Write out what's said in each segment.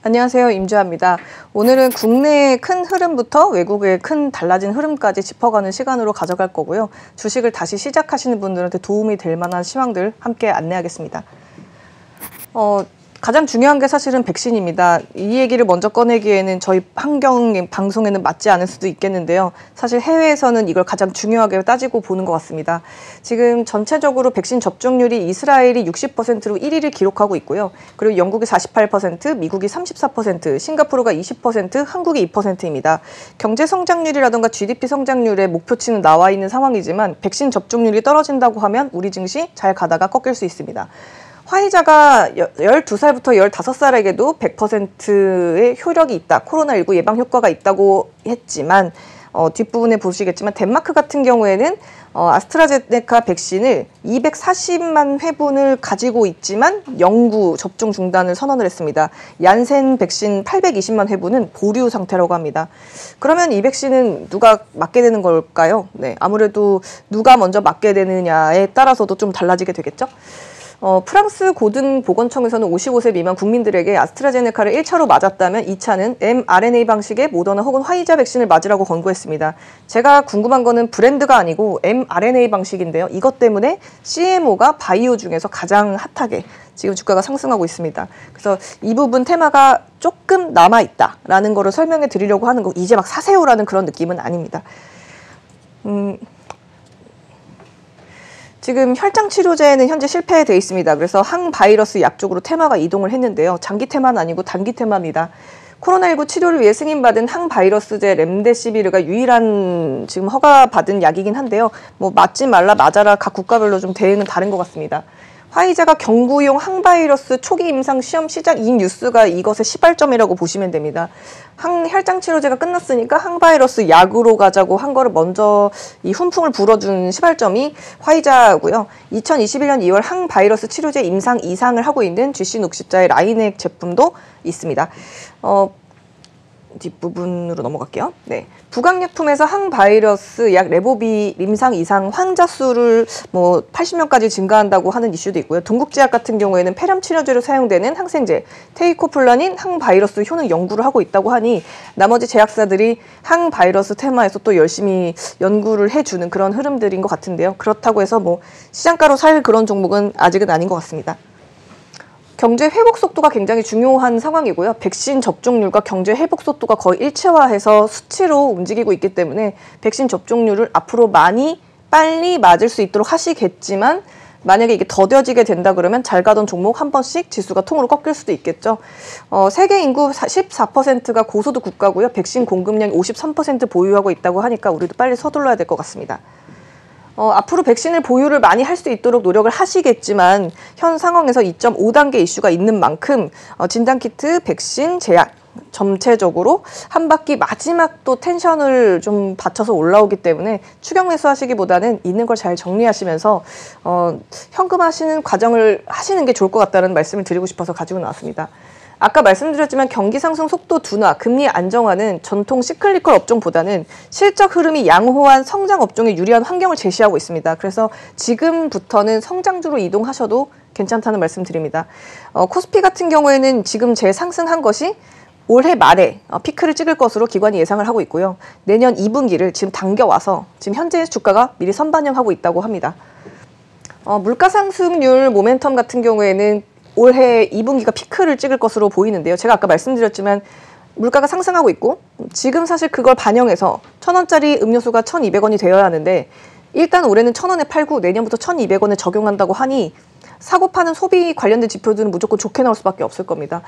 안녕하세요. 임주아입니다. 오늘은 국내의 큰 흐름부터 외국의 큰 달라진 흐름까지 짚어가는 시간으로 가져갈 거고요. 주식을 다시 시작하시는 분들한테 도움이 될 만한 시황들 함께 안내하겠습니다. 가장 중요한 게 사실은 백신입니다. 이 얘기를 먼저 꺼내기에는 저희 환경 방송에는 맞지 않을 수도 있겠는데요. 사실 해외에서는 이걸 가장 중요하게 따지고 보는 것 같습니다. 지금 전체적으로 백신 접종률이 이스라엘이 60%로 1위를 기록하고 있고요. 그리고 영국이 48%, 미국이 34%, 싱가포르가 20%, 한국이 2%입니다. 경제 성장률이라든가 GDP 성장률의 목표치는 나와 있는 상황이지만 백신 접종률이 떨어진다고 하면 우리 증시 잘 가다가 꺾일 수 있습니다. 화이자가 12살부터 15살에게도 100%의 효력이 있다. 코로나19 예방 효과가 있다고 했지만 뒷부분에 보시겠지만 덴마크 같은 경우에는 아스트라제네카 백신을 240만 회분을 가지고 있지만 영구 접종 중단을 선언을 했습니다. 얀센 백신 820만 회분은 보류 상태라고 합니다. 그러면 이 백신은 누가 맞게 되는 걸까요? 네, 아무래도 누가 먼저 맞게 되느냐에 따라서도 좀 달라지게 되겠죠? 프랑스 고등보건청에서는 55세 미만 국민들에게 아스트라제네카를 1차로 맞았다면 2차는 mRNA 방식의 모더나 혹은 화이자 백신을 맞으라고 권고했습니다. 제가 궁금한 거는 브랜드가 아니고 mRNA 방식인데요. 이것 때문에 CMO가 바이오 중에서 가장 핫하게 지금 주가가 상승하고 있습니다. 그래서 이 부분 테마가 조금 남아있다라는 거를 설명해 드리려고 하는 거, 이제 막 사세요라는 그런 느낌은 아닙니다. 지금 혈장 치료제는 현재 실패되어 있습니다. 그래서 항바이러스 약 쪽으로 테마가 이동을 했는데요. 장기 테마는 아니고 단기 테마입니다. 코로나19 치료를 위해 승인받은 항바이러스제 렘데시비르가 유일한 지금 허가받은 약이긴 한데요. 뭐 맞지 말라 맞아라 각 국가별로 좀 대응은 다른 것 같습니다. 화이자가 경구용 항바이러스 초기 임상 시험 시작, 이 뉴스가 이것의 시발점이라고 보시면 됩니다. 혈장 치료제가 끝났으니까 항바이러스 약으로 가자고 한 거를 먼저 이 훈풍을 불어준 시발점이 화이자고요. 2021년 2월 항바이러스 치료제 임상 2상을 하고 있는 GC60자의 라이넥 제품도 있습니다. 뒷부분으로 넘어갈게요. 네. 부강약품에서 항바이러스 약 레보비 임상 이상 환자 수를 80명까지 증가한다고 하는 이슈도 있고요. 동국제약 같은 경우에는 폐렴 치료제로 사용되는 항생제 테이코플라닌 항바이러스 효능 연구를 하고 있다고 하니 나머지 제약사들이 항바이러스 테마에서 또 열심히 연구를 해주는 그런 흐름들인 것 같은데요. 그렇다고 해서 시장가로 살 그런 종목은 아직은 아닌 것 같습니다. 경제 회복 속도가 굉장히 중요한 상황이고요. 백신 접종률과 경제 회복 속도가 거의 일체화해서 수치로 움직이고 있기 때문에 백신 접종률을 앞으로 빨리 맞을 수 있도록 하시겠지만 만약에 이게 더뎌지게 된다 그러면 잘 가던 종목 한 번씩 지수가 통으로 꺾일 수도 있겠죠. 세계 인구 14%가 고소득 국가고요. 백신 공급량이 53% 보유하고 있다고 하니까 우리도 빨리 서둘러야 될 것 같습니다. 앞으로 백신을 보유를 많이 할 수 있도록 노력을 하시겠지만 현 상황에서 2.5단계 이슈가 있는 만큼 진단키트, 백신, 제약 전체적으로 한 바퀴 마지막 또 텐션을 좀 받쳐서 올라오기 때문에 추격 매수하시기보다는 있는 걸 잘 정리하시면서 현금화하시는 과정을 하시는 게 좋을 것 같다는 말씀을 드리고 싶어서 가지고 나왔습니다. 아까 말씀드렸지만 경기 상승 속도 둔화, 금리 안정화는 전통 시클리컬 업종보다는 실적 흐름이 양호한 성장 업종에 유리한 환경을 제시하고 있습니다. 그래서 지금부터는 성장주로 이동하셔도 괜찮다는 말씀 드립니다. 코스피 같은 경우에는 지금 재상승한 것이 올해 말에 피크를 찍을 것으로 기관이 예상을 하고 있고요. 내년 2분기를 지금 당겨와서 지금 현재 주가가 미리 선반영하고 있다고 합니다. 물가 상승률 모멘텀 같은 경우에는 올해 2분기가 피크를 찍을 것으로 보이는데요. 제가 아까 말씀드렸지만 물가가 상승하고 있고 지금 사실 그걸 반영해서 1,000원짜리 음료수가 1,200원이 되어야 하는데 일단 올해는 1,000원에 팔고 내년부터 1,200원에 적용한다고 하니 사고 파는 소비 관련된 지표들은 무조건 좋게 나올 수밖에 없을 겁니다.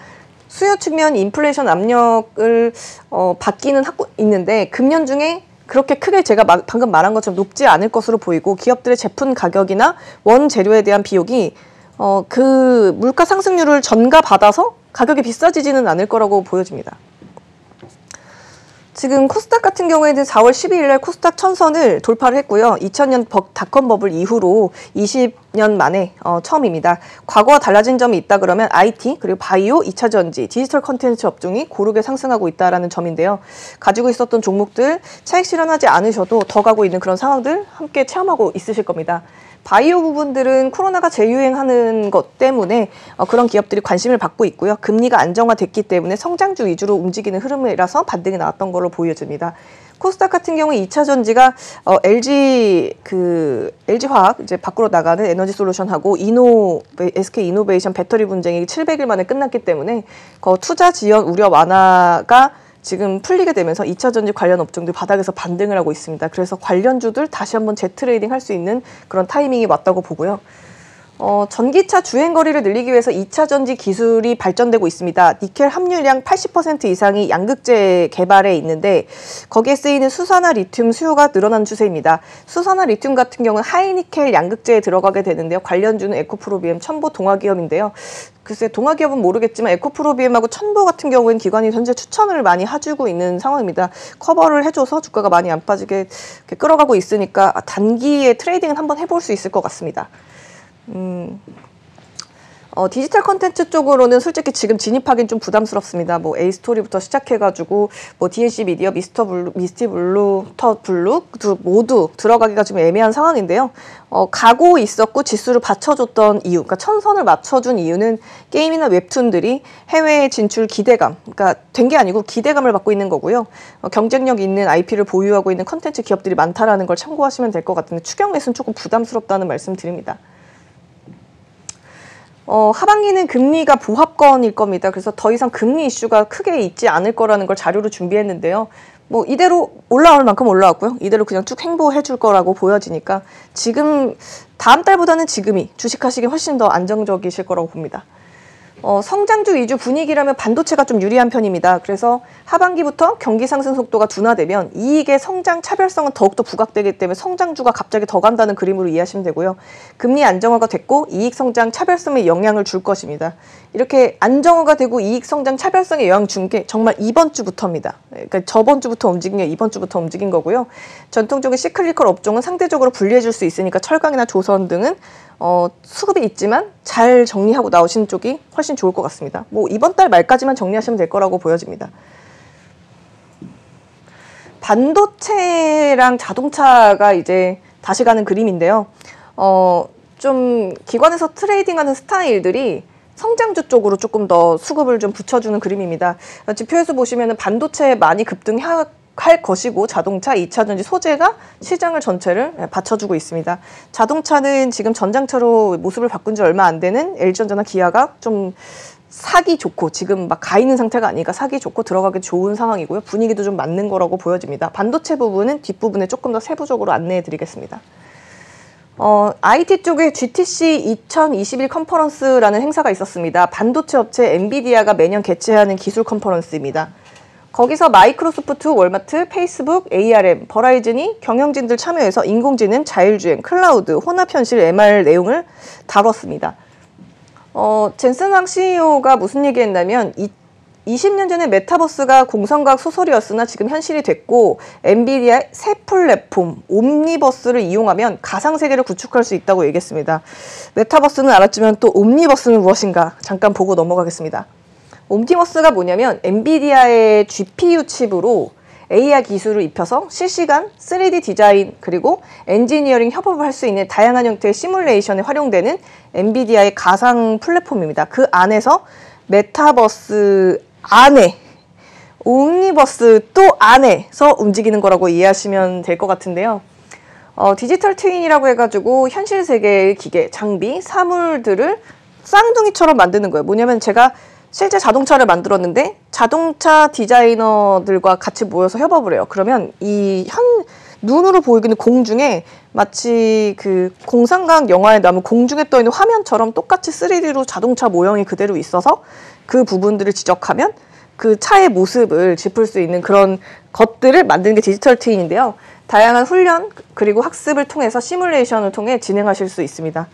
수요 측면 인플레이션 압력을 받기는 하고 있는데 금년 중에 그렇게 크게 제가 방금 말한 것처럼 높지 않을 것으로 보이고 기업들의 제품 가격이나 원재료에 대한 비용이 그 물가 상승률을 전가받아서 가격이 비싸지지는 않을 거라고 보여집니다. 지금 코스닥 같은 경우에는 4월 12일 날 코스닥 1000선을 돌파를 했고요. 2000년 닷컴 버블 이후로 20년 만에 처음입니다. 과거와 달라진 점이 있다 그러면 IT, 그리고 바이오, 2차 전지, 디지털 컨텐츠 업종이 고르게 상승하고 있다는 점인데요. 가지고 있었던 종목들 차익 실현하지 않으셔도 더 가고 있는 그런 상황들 함께 체험하고 있으실 겁니다. 바이오 부분들은 코로나가 재유행하는 것 때문에 그런 기업들이 관심을 받고 있고요. 금리가 안정화됐기 때문에 성장주 위주로 움직이는 흐름이라서 반등이 나왔던 걸로 보여집니다. 코스닥 같은 경우에 2차 전지가 LG화학 이제 밖으로 나가는 에너지 솔루션하고 SK 이노베이션 배터리 분쟁이 700일 만에 끝났기 때문에 투자 지연 우려 완화가 지금 풀리게 되면서 2차 전지 관련 업종들 바닥에서 반등을 하고 있습니다. 그래서 관련주들 다시 한번 재트레이딩 할 수 있는 그런 타이밍이 왔다고 보고요. 전기차 주행거리를 늘리기 위해서 2차 전지 기술이 발전되고 있습니다. 니켈 함유량 80% 이상이 양극재 개발에 있는데 거기에 쓰이는 수산화 리튬 수요가 늘어난 추세입니다. 수산화 리튬 같은 경우는 하이니켈 양극재에 들어가게 되는데요. 관련주는 에코프로비엠, 첨보 동아기업인데요. 글쎄 동아기업은 모르겠지만 에코프로비엠하고 첨보 같은 경우에는 기관이 현재 추천을 많이 해주고 있는 상황입니다. 커버를 해줘서 주가가 많이 안 빠지게 끌어가고 있으니까 단기에 트레이딩은 한번 해볼 수 있을 것 같습니다. 디지털 컨텐츠 쪽으로는 솔직히 지금 진입하기는 좀 부담스럽습니다. 뭐 A스토리부터 시작해가지고 뭐 DNC 미디어, 미스티블루, 터블루 모두 들어가기가 좀 애매한 상황인데요. 가고 있었고 지수를 받쳐줬던 이유, 그러니까 천선을 맞춰준 이유는 게임이나 웹툰들이 해외 진출 기대감, 그러니까 된 게 아니고 기대감을 받고 있는 거고요. 경쟁력 있는 IP를 보유하고 있는 컨텐츠 기업들이 많다라는 걸 참고하시면 될 것 같은데 추경 매수는 조금 부담스럽다는 말씀 드립니다. 하반기는 금리가 보합권일 겁니다. 그래서 더 이상 금리 이슈가 크게 있지 않을 거라는 걸 자료로 준비했는데요. 뭐 이대로 올라올 만큼 올라왔고요. 이대로 그냥 쭉 행보해 줄 거라고 보여지니까 지금 다음 달보다는 지금이 주식하시기 훨씬 더 안정적이실 거라고 봅니다. 성장주 위주 분위기라면 반도체가 좀 유리한 편입니다. 그래서 하반기부터 경기 상승 속도가 둔화되면 이익의 성장 차별성은 더욱더 부각되기 때문에 성장주가 갑자기 더 간다는 그림으로 이해하시면 되고요. 금리 안정화가 됐고 이익 성장 차별성에 영향을 줄 것입니다. 이렇게 안정화가 되고 이익 성장 차별성에 영향 준 게 정말 이번 주부터입니다. 그러니까 저번 주부터 움직인 게 이번 주부터 움직인 거고요. 전통적인 시클리컬 업종은 상대적으로 분리해 줄 수 있으니까 철강이나 조선 등은 수급이 있지만 잘 정리하고 나오신 쪽이 훨씬 좋을 것 같습니다. 뭐 이번 달 말까지만 정리하시면 될 거라고 보여집니다. 반도체랑 자동차가 이제 다시 가는 그림인데요. 좀 기관에서 트레이딩하는 스타일들이 성장주 쪽으로 조금 더 수급을 좀 붙여주는 그림입니다. 지표에서 보시면 반도체 많이 급등할 것이고 자동차, 2차전지 소재가 시장을 전체를 받쳐주고 있습니다. 자동차는 지금 전장차로 모습을 바꾼 지 얼마 안 되는 LG전자나 기아가 좀 사기 좋고 지금 막 가 있는 상태가 아니니까 사기 좋고 들어가기 좋은 상황이고요. 분위기도 좀 맞는 거라고 보여집니다. 반도체 부분은 뒷부분에 조금 더 세부적으로 안내해 드리겠습니다. IT 쪽에 GTC 2021 컨퍼런스라는 행사가 있었습니다. 반도체 업체 엔비디아가 매년 개최하는 기술 컨퍼런스입니다. 거기서 마이크로소프트, 월마트, 페이스북, ARM, 버라이즌이 경영진들 참여해서 인공지능, 자율주행, 클라우드, 혼합현실, MR 내용을 다뤘습니다. 젠슨 황 CEO가 무슨 얘기했냐면 20년 전에 메타버스가 공상과학 소설이었으나 지금 현실이 됐고 엔비디아의 새 플랫폼 옴니버스를 이용하면 가상세계를 구축할 수 있다고 얘기했습니다. 메타버스는 알았지만 또 옴니버스는 무엇인가 잠깐 보고 넘어가겠습니다. 옴니버스가 뭐냐면 엔비디아의 GPU 칩으로 AR 기술을 입혀서 실시간 3D 디자인 그리고 엔지니어링 협업을 할 수 있는 다양한 형태의 시뮬레이션에 활용되는 엔비디아의 가상 플랫폼입니다. 그 안에서 메타버스 안에 옴니버스 또 안에서 움직이는 거라고 이해하시면 될 것 같은데요. 디지털 트윈이라고 해가지고 현실 세계의 기계, 장비, 사물들을 쌍둥이처럼 만드는 거예요. 뭐냐면 제가 실제 자동차를 만들었는데 자동차 디자이너들과 같이 모여서 협업을 해요. 그러면 눈으로 보이는 공중에 마치 그 공상과학 영화에 나오는 공중에 떠있는 화면처럼 똑같이 3D로 자동차 모형이 그대로 있어서 그 부분들을 지적하면 그 차의 모습을 짚을 수 있는 그런 것들을 만드는 게 디지털 트윈인데요. 다양한 훈련 그리고 학습을 통해서 시뮬레이션을 통해 진행하실 수 있습니다.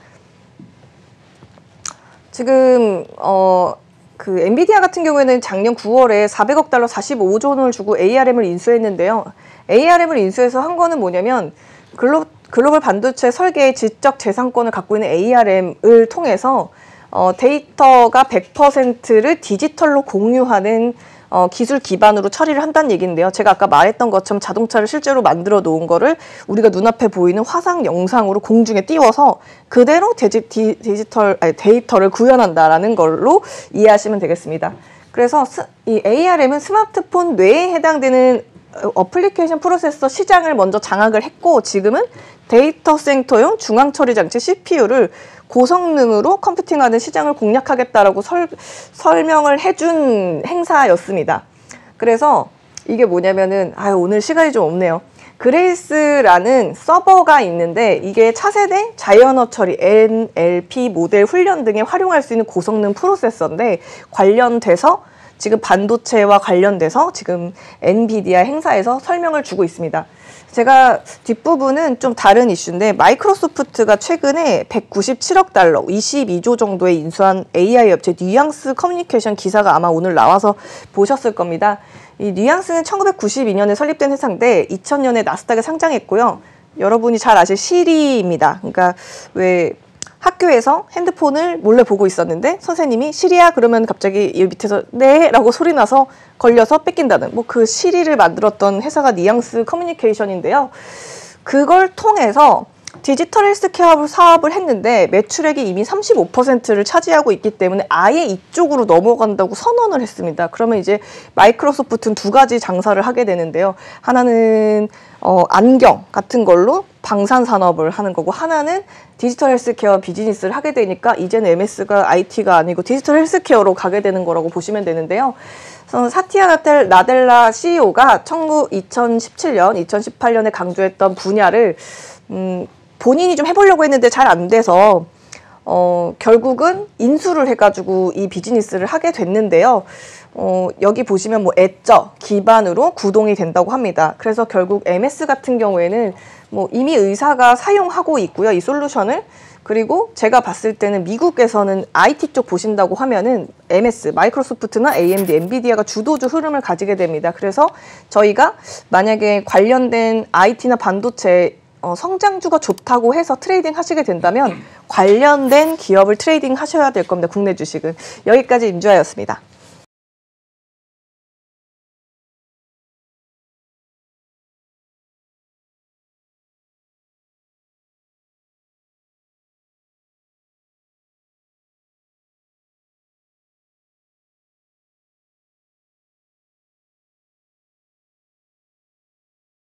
지금 그 엔비디아 같은 경우에는 작년 9월에 400억 달러 45조 원을 주고 ARM을 인수했는데요. ARM을 인수해서 한 거는 뭐냐면 글로벌 반도체 설계의 지적 재산권을 갖고 있는 ARM을 통해서 데이터가 100%를 디지털로 공유하는 기술 기반으로 처리를 한다는 얘기인데요. 제가 아까 말했던 것처럼 자동차를 실제로 만들어 놓은 거를 우리가 눈앞에 보이는 화상 영상으로 공중에 띄워서 그대로 데이터를 구현한다라는 걸로 이해하시면 되겠습니다. 그래서 이 ARM은 스마트폰 뇌에 해당되는 어플리케이션 프로세서 시장을 먼저 장악을 했고, 지금은 데이터 센터용 중앙 처리 장치 CPU를 고성능으로 컴퓨팅하는 시장을 공략하겠다라고 설명을 해준 행사였습니다. 그래서 이게 뭐냐면은, 오늘 시간이 좀 없네요. 그레이스라는 서버가 있는데 이게 차세대 자이언어 처리, NLP 모델 훈련 등에 활용할 수 있는 고성능 프로세서인데, 관련돼서 지금 반도체와 관련돼서 지금 엔비디아 행사에서 설명을 주고 있습니다. 제가 뒷부분은 좀 다른 이슈인데, 마이크로소프트가 최근에 197억 달러, 22조 정도에 인수한 AI 업체 뉘앙스 커뮤니케이션 기사가 아마 오늘 나와서 보셨을 겁니다. 이 뉘앙스는 1992년에 설립된 회사인데 2000년에 나스닥에 상장했고요. 여러분이 잘 아실 시리입니다. 그러니까 왜 학교에서 핸드폰을 몰래 보고 있었는데 선생님이 시리야 그러면 갑자기 이 밑에서 네 라고 소리 나서 걸려서 뺏긴다는, 뭐 그 시리를 만들었던 회사가 뉘앙스 커뮤니케이션인데요. 그걸 통해서 디지털 헬스케어 사업을 했는데 매출액이 이미 35%를 차지하고 있기 때문에 아예 이쪽으로 넘어간다고 선언을 했습니다. 그러면 이제 마이크로소프트는 두 가지 장사를 하게 되는데요. 하나는 안경 같은 걸로 방산 산업을 하는 거고, 하나는 디지털 헬스케어 비즈니스를 하게 되니까 이제는 MS가 IT가 아니고 디지털 헬스케어로 가게 되는 거라고 보시면 되는데요. 사티아 나델라 CEO가 2017년, 2018년에 강조했던 분야를 본인이 좀 해보려고 했는데 잘 안 돼서 결국은 인수를 해가지고 이 비즈니스를 하게 됐는데요. 여기 보시면 뭐 엣저 기반으로 구동이 된다고 합니다. 그래서 결국 MS 같은 경우에는 뭐 이미 의사가 사용하고 있고요, 이 솔루션을. 그리고 제가 봤을 때는 미국에서는 IT 쪽 보신다고 하면은 MS, 마이크로소프트나 AMD, 엔비디아가 주도주 흐름을 가지게 됩니다. 그래서 저희가 만약에 관련된 IT나 반도체 성장주가 좋다고 해서 트레이딩 하시게 된다면 관련된 기업을 트레이딩 하셔야 될 겁니다. 국내 주식은. 여기까지 임주아였습니다.